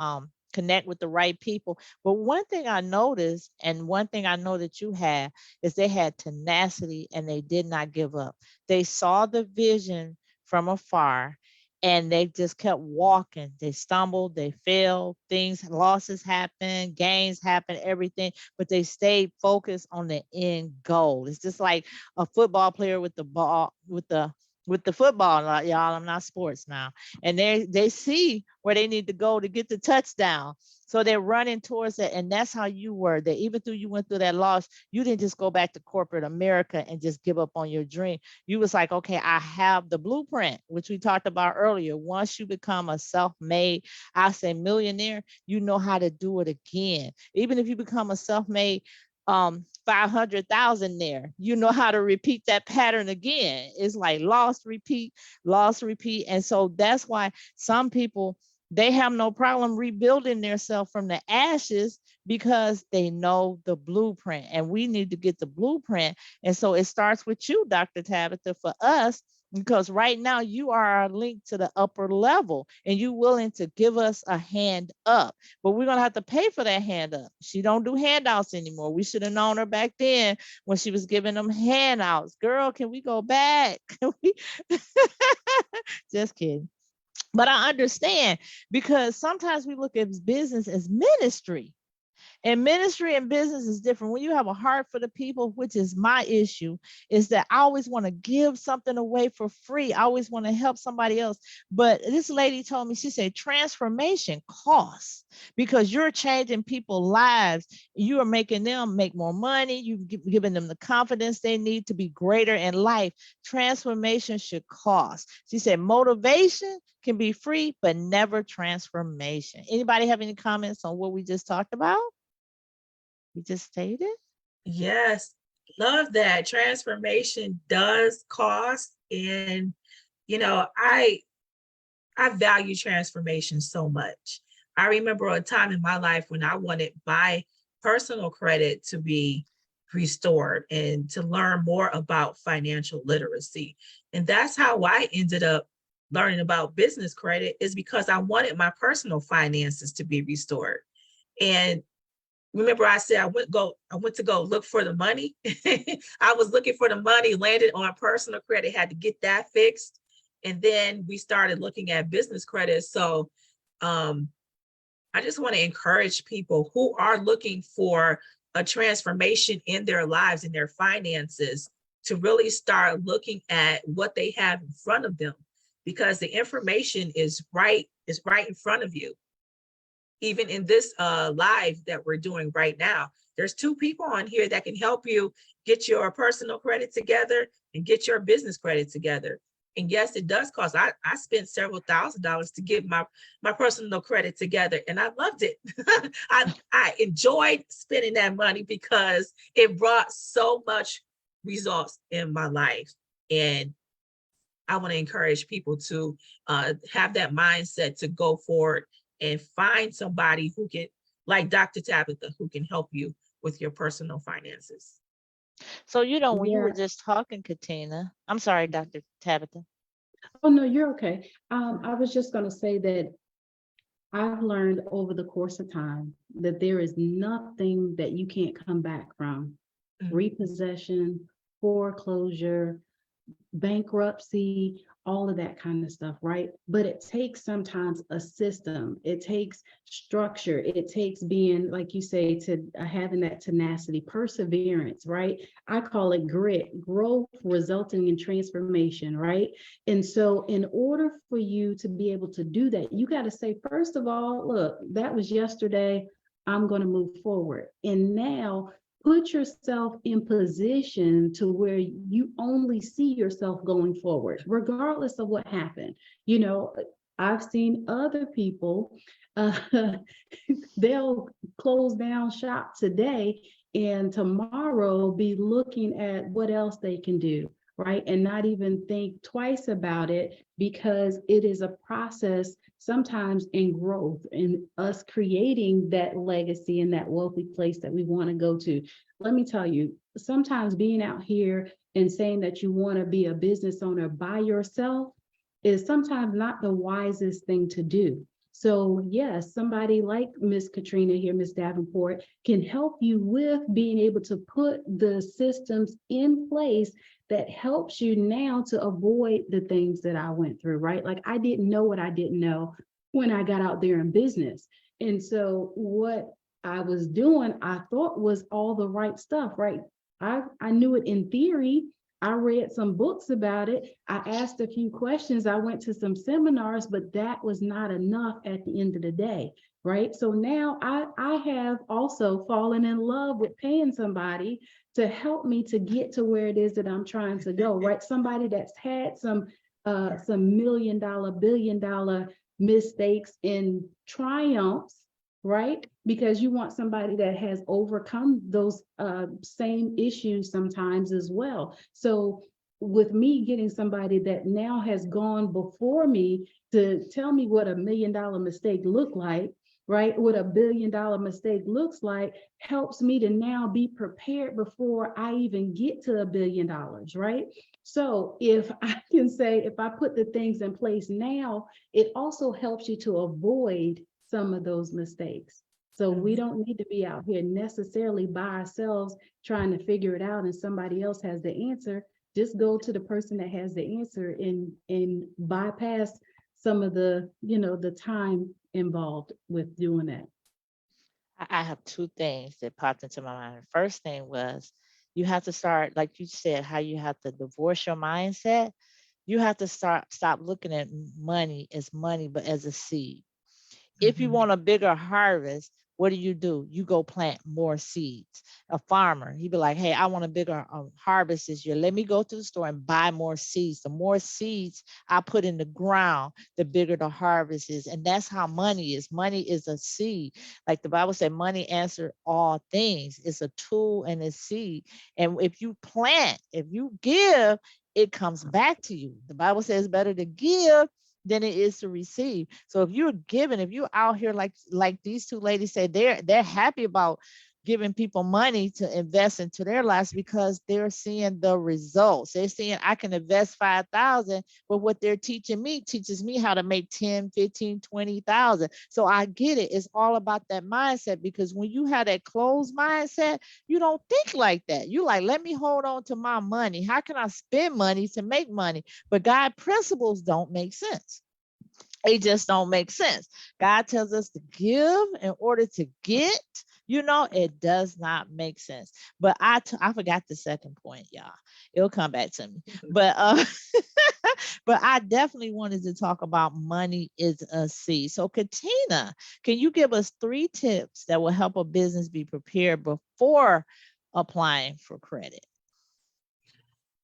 connect with the right people. But one thing I noticed, and one thing I know that you had, is they had tenacity and they did not give up. They saw the vision from afar and they just kept walking. They stumbled, they fell, things, losses happened, gains happened, everything, but they stayed focused on the end goal. It's just like a football player with the ball, with the football, y'all. I'm not sports now, and they see where they need to go to get the touchdown. So they're running towards it, and that's how you were. That even though you went through that loss, you didn't just go back to corporate America and just give up on your dream. You was like, okay, I have the blueprint, which we talked about earlier. Once you become a self-made, I say millionaire, you know how to do it again. Even if you become a self-made 500,000 there, you know how to repeat that pattern again. It's like lost, repeat, lost, repeat. And so that's why some people, they have no problem rebuilding themselves from the ashes because they know the blueprint, and we need to get the blueprint. And so it starts with you, Dr. Tabatha, for us, because right now you are our link to the upper level and you willing to give us a hand up, but we're going to have to pay for that hand up. She don't do handouts anymore. We should have known her back then when she was giving them handouts. Girl, can we go back? Can we? Just kidding. But I understand, because sometimes we look at business as ministry. And ministry and business is different. When you have a heart for the people, which is my issue, is that I always want to give something away for free. I always want to help somebody else. But this lady told me, she said, transformation costs, because you're changing people's lives. You are making them make more money. You've given them the confidence they need to be greater in life. Transformation should cost. She said, motivation can be free, but never transformation. Anybody have any comments on what we just talked about? We just stated? Yes, love that. Transformation does cost. And, I value transformation so much. I remember a time in my life when I wanted my personal credit to be restored and to learn more about financial literacy. And that's how I ended up learning about business credit, is because I wanted my personal finances to be restored. And remember I said I went to go look for the money. I was looking for the money, landed on personal credit, had to get that fixed. And then we started looking at business credit. So I just want to encourage people who are looking for a transformation in their lives, in their finances, to really start looking at what they have in front of them, because the information is right in front of you. Even in this live that we're doing right now, there's 2 people on here that can help you get your personal credit together and get your business credit together. And yes, it does cost. I spent several $1,000s to get my personal credit together, and I loved it. I enjoyed spending that money because it brought so much results in my life. And I want to encourage people to have that mindset to go forward and find somebody who can, like Dr. Tabatha, who can help you with your personal finances. So, when you were just talking, Katina, I'm sorry, Dr. Tabatha. Oh, no, you're okay. I was just going to say that I've learned over the course of time that there is nothing that you can't come back from. Mm-hmm. Repossession, foreclosure, bankruptcy, all of that kind of stuff, right? But it takes sometimes a system. It takes structure. It takes being, like you say, to having that tenacity, perseverance, right? I call it grit, growth resulting in transformation, right? And so in order for you to be able to do that, you got to say, first of all, look, that was yesterday. I'm going to move forward. And now put yourself in position to where you only see yourself going forward, regardless of what happened. I've seen other people, they'll close down shop today and tomorrow be looking at what else they can do, right? And not even think twice about it, because it is a process sometimes in growth, in us creating that legacy and that wealthy place that we want to go to. Let me tell you, sometimes being out here and saying that you want to be a business owner by yourself is sometimes not the wisest thing to do. So yes, somebody like Miss Katrina here, Miss Davenport, can help you with being able to put the systems in place that helps you now to avoid the things that I went through, right? Like I didn't know what I didn't know when I got out there in business. And so what I was doing, I thought was all the right stuff, right? I knew it in theory. I read some books about it. I asked a few questions. I went to some seminars, but that was not enough at the end of the day, right? So now I have also fallen in love with paying somebody to help me to get to where it is that I'm trying to go, right? Somebody that's had some million dollar, billion dollar mistakes and triumphs, right? Because you want somebody that has overcome those same issues sometimes as well. So with me getting somebody that now has gone before me to tell me what a $1 million mistake looked like, right? What a $1 billion mistake looks like helps me to now be prepared before I even get to $1 billion, right? So if I can say, if I put the things in place now, it also helps you to avoid some of those mistakes. So we don't need to be out here necessarily by ourselves trying to figure it out and somebody else has the answer. Just go to the person that has the answer and bypass some of the, the time involved with doing that. I have two things that popped into my mind. The first thing was you have to start, like you said, how you have to divorce your mindset. You have to stop looking at money, but as a seed. If you want a bigger harvest, what do? You go plant more seeds. A farmer, he'd be like, hey, I want a bigger harvest this year. Let me go to the store and buy more seeds. The more seeds I put in the ground, the bigger the harvest is. And that's how money is. Money is a seed. Like the Bible said, money answers all things. It's a tool and a seed. And if you plant, if you give, it comes back to you. The Bible says it's better to give than it is to receive. So if you're giving, if you're out here like these two ladies say, they're happy about giving people money to invest into their lives because they're seeing the results. They're seeing I can invest 5,000, but what they're teaching me teaches me how to make 10, 15, 20,000. So I get it. It's all about that mindset, because when you have that closed mindset, you don't think like that. You like, let me hold on to my money. How can I spend money to make money? But God principles don't make sense. They just don't make sense. God tells us to give in order to get. It does not make sense. But I forgot the second point, y'all. It'll come back to me. But but I definitely wanted to talk about money is a seed. So Katina, can you give us 3 tips that will help a business be prepared before applying for credit?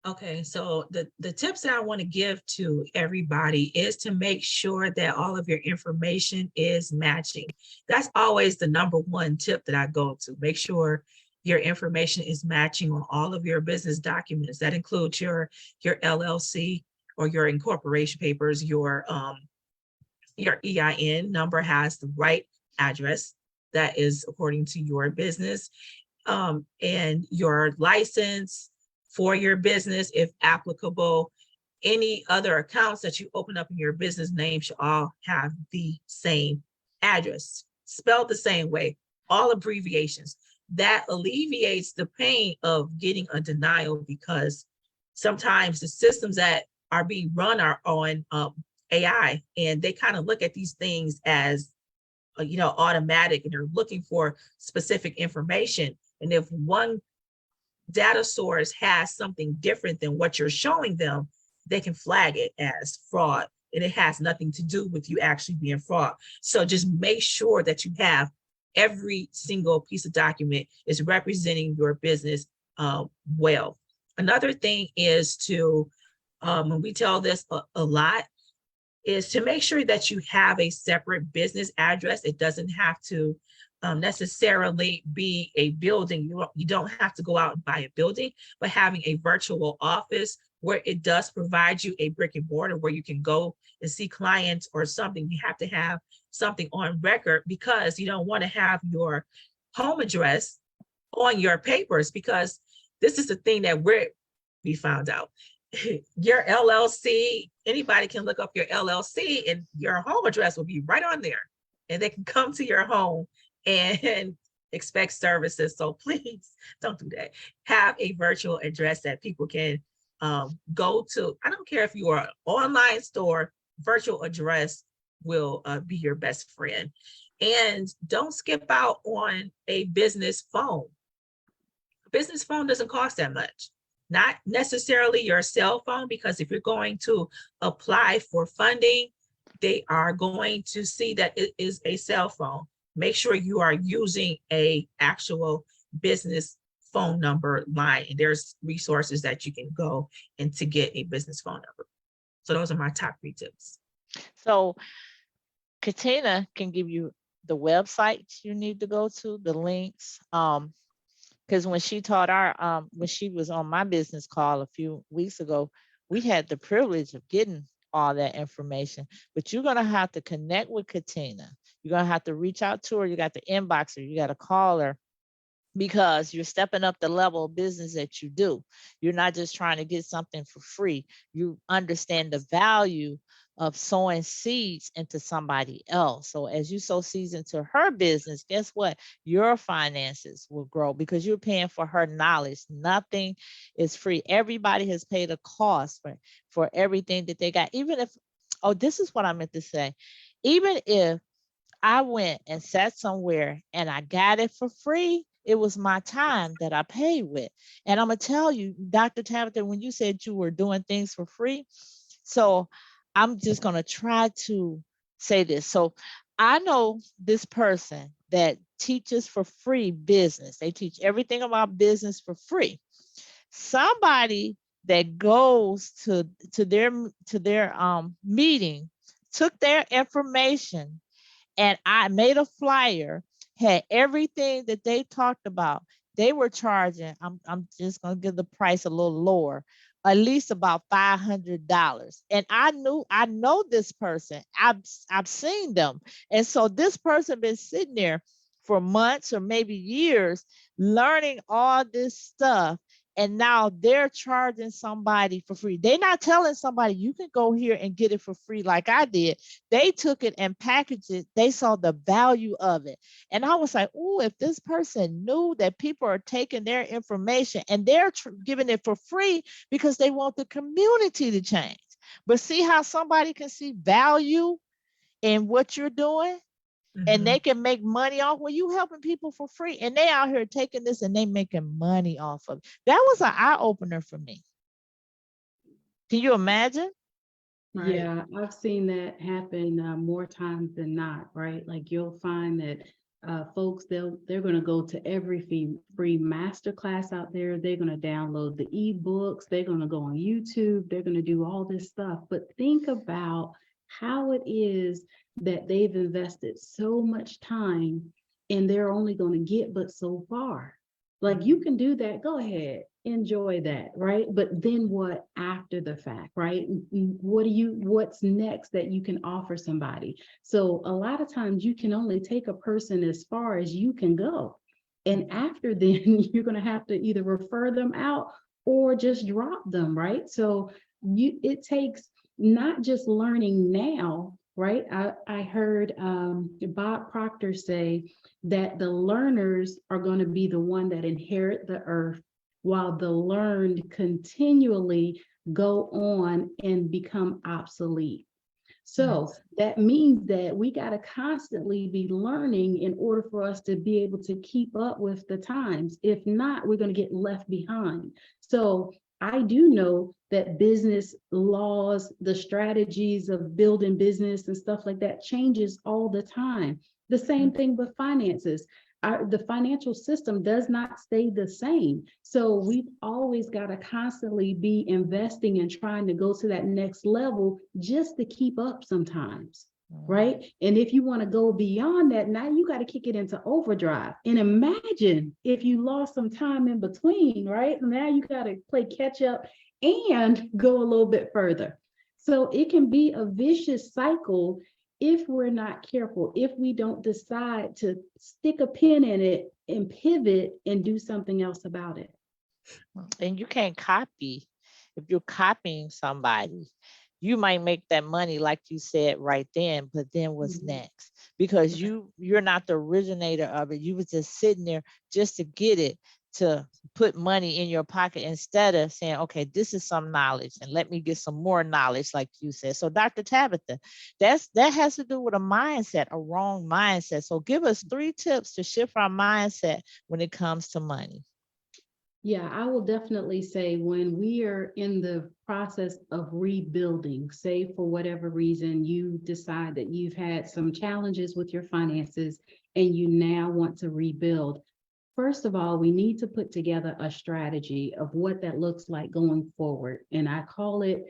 Okay, so the tips that I want to give to everybody is to make sure that all of your information is matching. That's always the number one tip that I go to. Make sure your information is matching on all of your business documents. That includes your LLC or your incorporation papers. Your EIN number has the right address that is according to your business, and your license for your business, if applicable. Any other accounts that you open up in your business name should all have the same address, spelled the same way, all abbreviations. That alleviates the pain of getting a denial, because sometimes the systems that are being run are on AI, and they kind of look at these things as automatic, and they're looking for specific information. And if one data source has something different than what you're showing them, they can flag it as fraud, and it has nothing to do with you actually being fraud. So just make sure that you have every single piece of document is representing your business well. Another thing is to, and we tell this a lot, is to make sure that you have a separate business address. It doesn't have to necessarily be a building. You don't have to go out and buy a building, but having a virtual office where it does provide you a brick and mortar where you can go and see clients or something. You have to have something on record, because you don't want to have your home address on your papers, because this is the thing that we found out. your LLC, anybody can look up your LLC and your home address will be right on there. And they can come to your home and expect services. So please don't do that. Have a virtual address that people can go to. I don't care if you are an online store, virtual address will be your best friend. And don't skip out on a business phone. A business phone doesn't cost that much. Not necessarily your cell phone, because if you're going to apply for funding, they are going to see that it is a cell phone. Make sure you are using a actual business phone number line, and there's resources that you can go and to get a business phone number. So those are my top 3 tips. So Katina can give you the websites you need to go to, the links. Because when she taught when she was on my business call a few weeks ago, we had the privilege of getting all that information. But you're gonna have to connect with Katina. You're gonna have to reach out to her. You got to inbox her. You got to call her, because you're stepping up the level of business that you do. You're not just trying to get something for free. You understand the value of sowing seeds into somebody else. So as you sow seeds into her business, guess what? Your finances will grow because you're paying for her knowledge. Nothing is free. Everybody has paid a cost for everything that they got. Even if, oh, this is what I meant to say. Even if I went and sat somewhere and I got it for free, it was my time that I paid with. And I'm going to tell you, Dr. Tabatha, when you said you were doing things for free, so I'm just going to try to say this. So I know this person that teaches for free business. They teach everything about business for free. Somebody that goes to their meeting took their information, and I made a flyer, had everything that they talked about. They were charging, I'm just gonna give the price a little lower, at least about $500. And I know this person. I've seen them. And so this person been sitting there for months or maybe years learning all this stuff. And now they're charging somebody for free. They're not telling somebody you can go here and get it for free like I did. They took it and packaged it. They saw the value of it. And I was like, oh, if this person knew that people are taking their information and they're giving it for free because they want the community to change. But see how somebody can see value in what you're doing? And they can make money off when you helping people for free. And they out here taking this and they making money off of it. That was an eye opener for me. Can you imagine? Right. Yeah, I've seen that happen more times than not, right? Like you'll find that folks, they're going to go to every free masterclass out there. They're going to download the ebooks. They're going to go on YouTube. They're going to do all this stuff. But think about how it is that they've invested so much time and they're only going to get but so far. Like you can do that, go ahead, enjoy that, right? But then what after the fact, right? What's next that you can offer somebody? So a lot of times you can only take a person as far as you can go. And after then, you're going to have to either refer them out or just drop them, right? So it takes not just learning now, right? I heard Bob Proctor say that the learners are going to be the one that inherit the earth, while the learned continually go on and become obsolete. So that means that we got to constantly be learning in order for us to be able to keep up with the times. If not, we're going to get left behind. So I do know that business laws, the strategies of building business and stuff like that changes all the time. The same thing with finances. The financial system does not stay the same. So we've always got to constantly be investing and trying to go to that next level just to keep up sometimes. Right. And if you want to go beyond that, now you got to kick it into overdrive. And imagine if you lost some time in between, right? Now you got to play catch up and go a little bit further. So it can be a vicious cycle if we're not careful, if we don't decide to stick a pin in it and pivot and do something else about it. And you can't copy if you're copying somebody, you might make that money, like you said, right then, but then what's next? Because you're not the originator of it. You was just sitting there just to get it, to put money in your pocket, instead of saying, okay, this is some knowledge and let me get some more knowledge, like you said. So Dr. Tabatha, that has to do with a mindset, a wrong mindset. So give us 3 tips to shift our mindset when it comes to money. Yeah, I will definitely say when we are in the process of rebuilding, say for whatever reason you decide that you've had some challenges with your finances and you now want to rebuild. First of all, we need to put together a strategy of what that looks like going forward. And I call it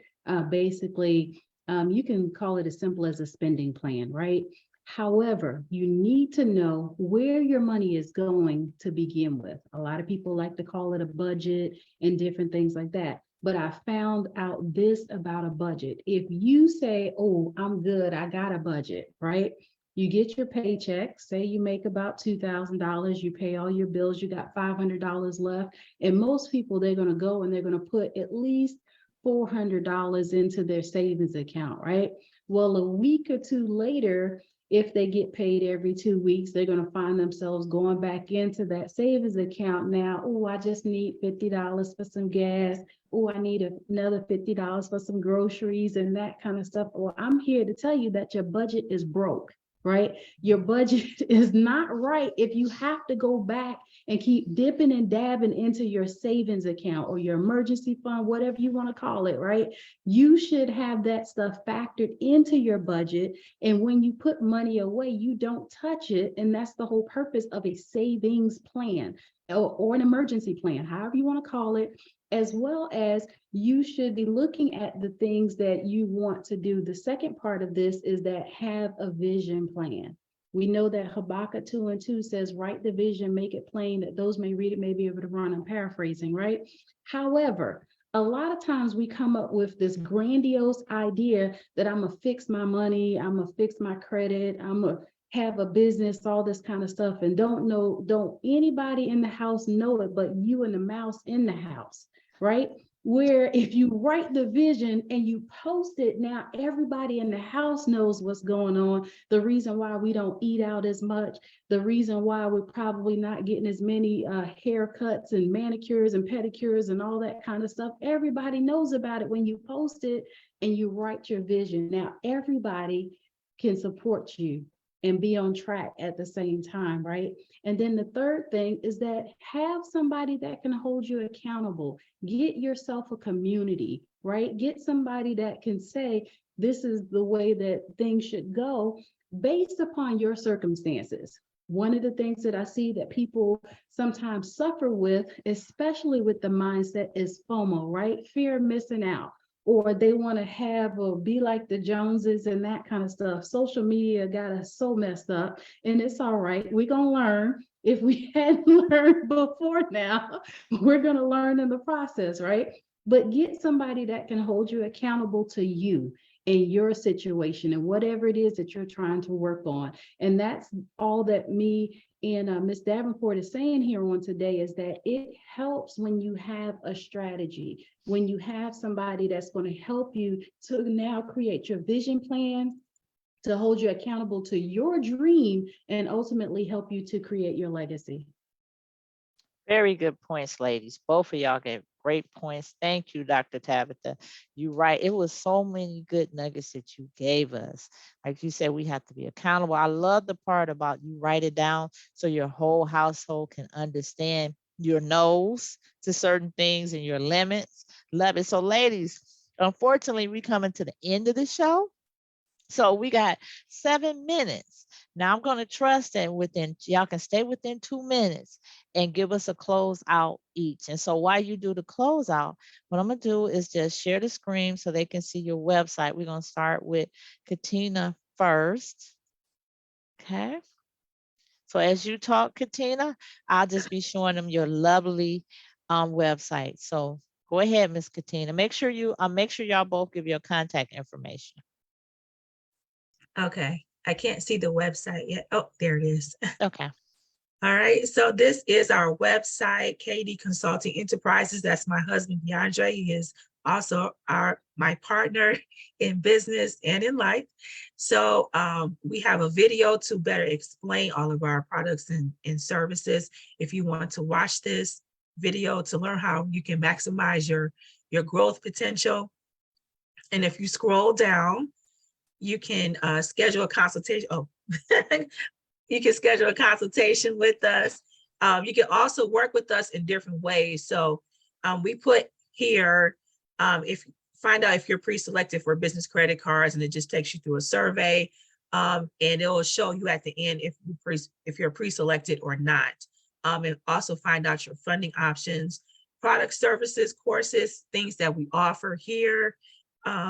basically, you can call it as simple as a spending plan, right? However, you need to know where your money is going to begin with. A lot of people like to call it a budget and different things like that. But I found out this about a budget. If you say, oh, I'm good, I got a budget, right? You get your paycheck, say you make about $2,000, you pay all your bills, you got $500 left. And most people, they're going to go and they're going to put at least $400 into their savings account, right? Well, a week or two later, if they get paid every 2 weeks, they're going to find themselves going back into that savings account now. Oh, I just need $50 for some gas. Oh, I need another $50 for some groceries and that kind of stuff. Well, I'm here to tell you that your budget is broke, right? Your budget is not right if you have to go back and keep dipping and dabbing into your savings account or your emergency fund, whatever you want to call it, right? You should have that stuff factored into your budget. And when you put money away, you don't touch it. And that's the whole purpose of a savings plan or an emergency plan, however you want to call it, as well as you should be looking at the things that you want to do. The second part of this is that have a vision plan. We know that Habakkuk 2:2 says, write the vision, make it plain, that those may read it may be able to run. I'm paraphrasing, right? However, a lot of times we come up with this grandiose idea that I'm gonna fix my money, I'm gonna fix my credit, I'm gonna have a business, all this kind of stuff, and don't anybody in the house know it but you and the mouse in the house, right? Where if you write the vision and you post it, now everybody in the house knows what's going on. The reason why we don't eat out as much, the reason why we're probably not getting as many haircuts and manicures and pedicures and all that kind of stuff. Everybody knows about it when you post it and you write your vision. Now everybody can support you and be on track at the same time, right? And then the third thing is that have somebody that can hold you accountable. Get yourself a community, right? Get somebody that can say, this is the way that things should go based upon your circumstances. One of the things that I see that people sometimes suffer with, especially with the mindset, is FOMO, right? Fear of missing out. Or they want to have or be like the Joneses and that kind of stuff. Social media got us so messed up, and it's all right. We're going to learn. If we hadn't learned before now, we're going to learn in the process, right? But get somebody that can hold you accountable to you in your situation and whatever it is that you're trying to work on. And that's all that me and Ms. Davenport is saying here on today, is that it helps when you have a strategy, when you have somebody that's going to help you to now create your vision plan, to hold you accountable to your dream, and ultimately help you to create your legacy. Very good points, ladies. Both of y'all gave great points. Thank you, Dr. Tabatha. You're right. It was so many good nuggets that you gave us. Like you said, we have to be accountable. I love the part about you write it down so your whole household can understand your no's to certain things and your limits. Love it. So, ladies, unfortunately, we coming to the end of the show. So we got 7 minutes. Now I'm going to trust that y'all can stay within 2 minutes and give us a close out each. And so while you do the close out, what I'm going to do is just share the screen so they can see your website. We're going to start with Katina first. Okay. So as you talk, Katina, I'll just be showing them your lovely website. So go ahead, Miss Katina. Make sure y'all both give your contact information. Okay, I can't see the website yet. Oh, there it is. Okay. All right, so this is our website, KD Consulting Enterprises. That's my husband, DeAndre. He is also my partner in business and in life. So we have a video to better explain all of our products and services. If you want to watch this video to learn how you can maximize your growth potential. And if you scroll down, you can schedule a consultation. Oh, you can schedule a consultation with us. You can also work with us in different ways. So we put here, if find out if you're pre-selected for business credit cards, and it just takes you through a survey, and it will show you at the end if you're pre-selected or not. And also find out your funding options, products, services, courses, things that we offer here.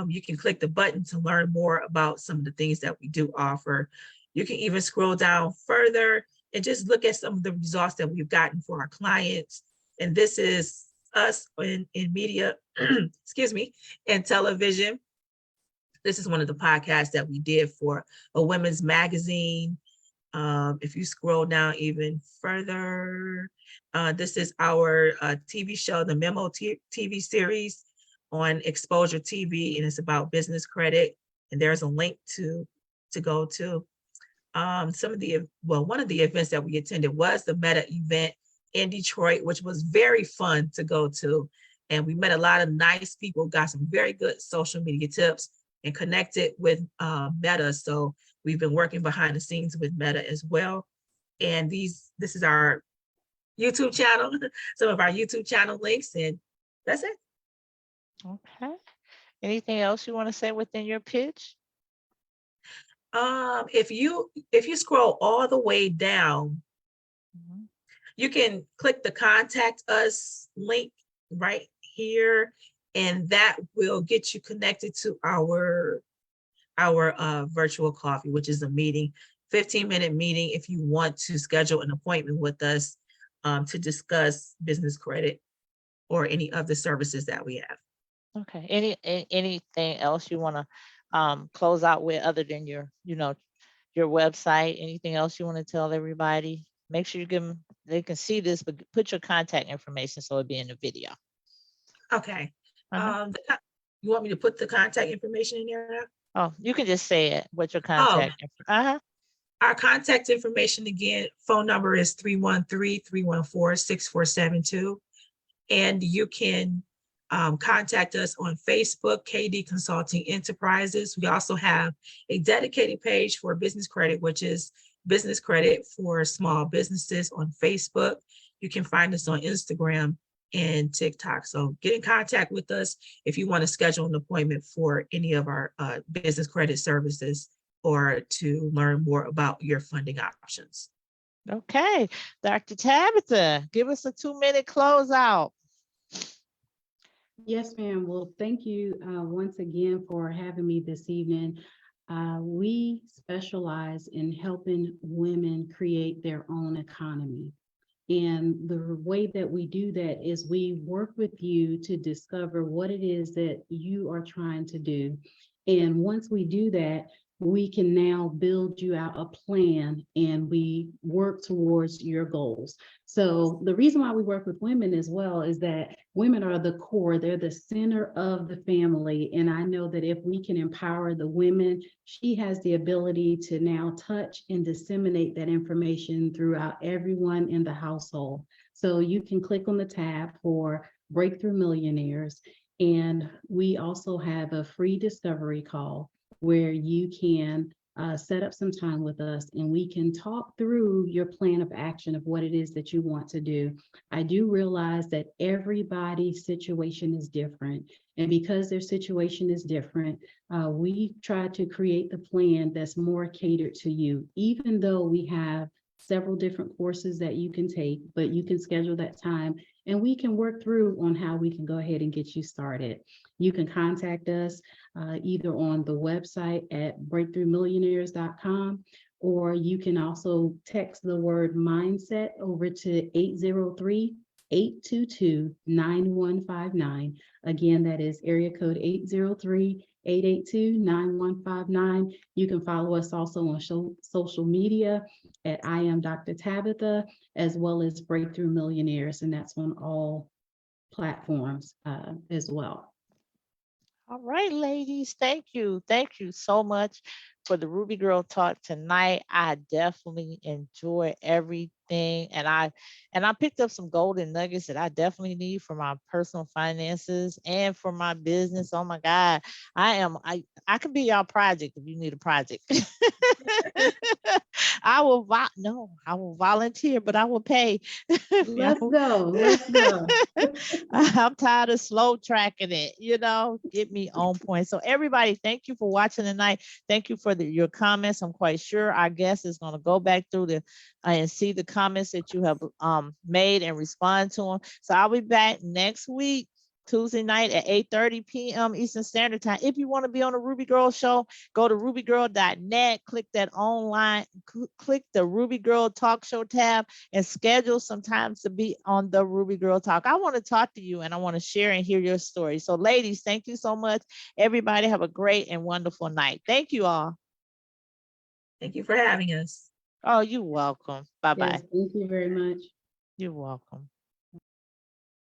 You can click the button to learn more about some of the things that we do offer. You can even scroll down further and just look at some of the results that we've gotten for our clients. And this is us in media, excuse me, and television. This is one of the podcasts that we did for a women's magazine. If you scroll down even further, this is our TV show, the Memo TV series on Exposure TV, and it's about business credit. And there's a link to go to. One of the events that we attended was the Meta event in Detroit, which was very fun to go to. And we met a lot of nice people, got some very good social media tips, and connected with Meta. So we've been working behind the scenes with Meta as well. And this is our YouTube channel, some of our YouTube channel links, and that's it. Okay. Anything else you want to say within your pitch? If you scroll all the way down, you can click the contact us link right here, and that will get you connected to our virtual coffee, which is a meeting, 15-minute meeting if you want to schedule an appointment with us to discuss business credit or any of the services that we have. Okay. Anything else you want to close out with other than your website? Anything else you want to tell everybody? Make sure you give them, they can see this, but put your contact information so it'll be in the video. Okay. You want me to put the contact information in there now? Oh, you can just say it. What's your contact? Our contact information, again, phone number is 313-314-6472. And you can contact us on Facebook, KD Consulting Enterprises. We also have a dedicated page for business credit, which is Business Credit for Small Businesses on Facebook. You can find us on Instagram and TikTok. So get in contact with us if you want to schedule an appointment for any of our business credit services or to learn more about your funding options. Okay. Dr. Tabatha, give us a 2-minute closeout. Yes, ma'am. Well, thank you once again for having me this evening. We specialize in helping women create their own economy. And the way that we do that is we work with you to discover what it is that you are trying to do. And once we do that, we can now build you out a plan and we work towards your goals. So the reason why we work with women as well is that women are the core, they're the center of the family. And I know that if we can empower the women, she has the ability to now touch and disseminate that information throughout everyone in the household. So you can click on the tab for Breakthrough Millionaires. And we also have a free discovery call where you can set up some time with us and we can talk through your plan of action of what it is that you want to do. I do realize that everybody's situation is different. And because their situation is different, we try to create the plan that's more catered to you, even though we have several different courses that you can take, but you can schedule that time and we can work through on how we can go ahead and get you started. You can contact us either on the website at breakthroughmillionaires.com, or you can also text the word mindset over to 803-822-9159. Again, that is area code 803-882-9159. You can follow us also on social media at I am Dr. Tabatha, as well as Breakthrough Millionaires, and that's on all platforms as well. All right, ladies. Thank you. Thank you so much for the Ruby Girl Talk tonight. I definitely enjoy everything. And I picked up some golden nuggets that I definitely need for my personal finances and for my business. Oh my God. I can be your project if you need a project. No, I will volunteer, but I will pay. Yeah. Let's go. Let's go. I'm tired of slow tracking it, get me on point. So everybody, thank you for watching tonight. Thank you for your comments. I'm quite sure our guest is going to go back through and see the comments that you have made and respond to them. So I'll be back next week, Tuesday night at 8:30 p.m. Eastern Standard Time. If you want to be on the Ruby Girl Show, go to rubygirl.net, click that online, click the Ruby Girl Talk Show tab, and schedule sometimes to be on the Ruby Girl Talk. I want to talk to you and I want to share and hear your story. So, ladies, thank you so much. Everybody have a great and wonderful night. Thank you all. Thank you for having us. Oh, you're welcome. Bye-bye. Yes, thank you very much. You're welcome.